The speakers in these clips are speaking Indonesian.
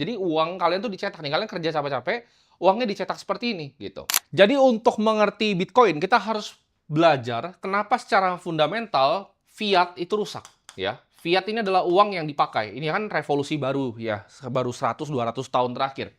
Jadi uang kalian tuh dicetak nih, kalian kerja capek-capek, uangnya dicetak seperti ini, gitu. Jadi untuk mengerti Bitcoin, kita harus belajar kenapa secara fundamental fiat itu rusak, ya. Fiat ini adalah uang yang dipakai. Ini kan revolusi baru ya, baru 100-200 tahun terakhir.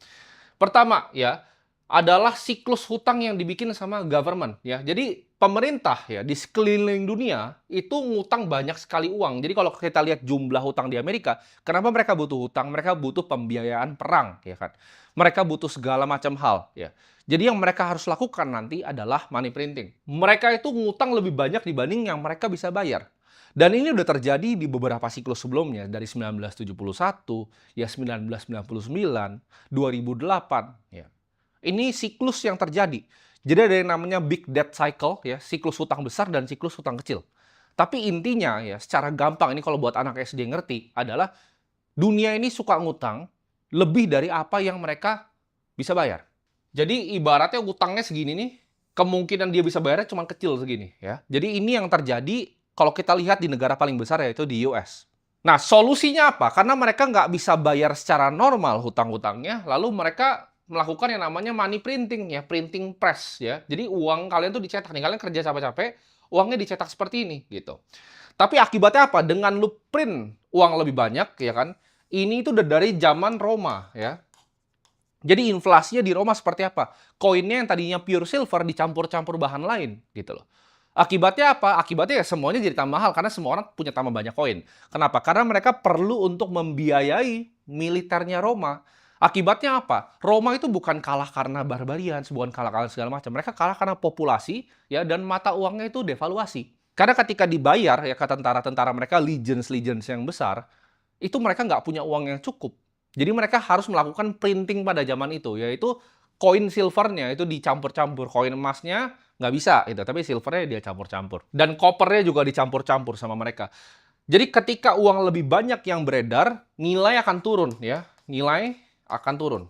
Pertama ya, adalah siklus hutang yang dibikin sama government ya. Jadi pemerintah ya di sekeliling dunia itu ngutang banyak sekali uang. Jadi kalau kita lihat jumlah hutang di Amerika, kenapa mereka butuh hutang? Mereka butuh pembiayaan perang ya kan. Mereka butuh segala macam hal ya. Jadi yang mereka harus lakukan nanti adalah money printing. Mereka itu ngutang lebih banyak dibanding yang mereka bisa bayar. Dan ini udah terjadi di beberapa siklus sebelumnya, dari 1971, ya 1999, 2008, ya. Ini siklus yang terjadi. Jadi ada yang namanya big debt cycle, ya, siklus hutang besar dan siklus hutang kecil. Tapi intinya ya, secara gampang ini kalau buat anak SD ngerti adalah dunia ini suka ngutang lebih dari apa yang mereka bisa bayar. Jadi ibaratnya utangnya segini nih, kemungkinan dia bisa bayarnya cuma kecil segini ya. Jadi ini yang terjadi kalau kita lihat di negara paling besar yaitu di US. Nah, solusinya apa? Karena mereka nggak bisa bayar secara normal hutang-hutangnya, lalu mereka melakukan yang namanya money printing ya, printing press ya. Jadi uang kalian tuh dicetak nih, kalian kerja capek-capek, uangnya dicetak seperti ini gitu. Tapi akibatnya apa? Dengan lu print uang lebih banyak ya kan, ini itu udah dari zaman Roma ya. Jadi inflasinya di Roma seperti apa? Koinnya yang tadinya pure silver dicampur-campur bahan lain gitu loh. Akibatnya apa? Akibatnya ya semuanya jadi tambah mahal karena semua orang punya tambah banyak koin. Kenapa? Karena mereka perlu untuk membiayai militernya Roma. Akibatnya apa? Roma itu bukan kalah karena barbarian, bukan kalah karena segala macam. Mereka kalah karena populasi ya dan mata uangnya itu devaluasi. Karena ketika dibayar ya ke tentara-tentara mereka legions yang besar, itu mereka nggak punya uang yang cukup. Jadi mereka harus melakukan printing pada zaman itu, yaitu koin silvernya itu dicampur-campur, koin emasnya nggak bisa gitu, tapi silvernya dia campur-campur. Dan kopernya juga dicampur-campur sama mereka. Jadi ketika uang lebih banyak yang beredar, nilai akan turun ya, nilai akan turun.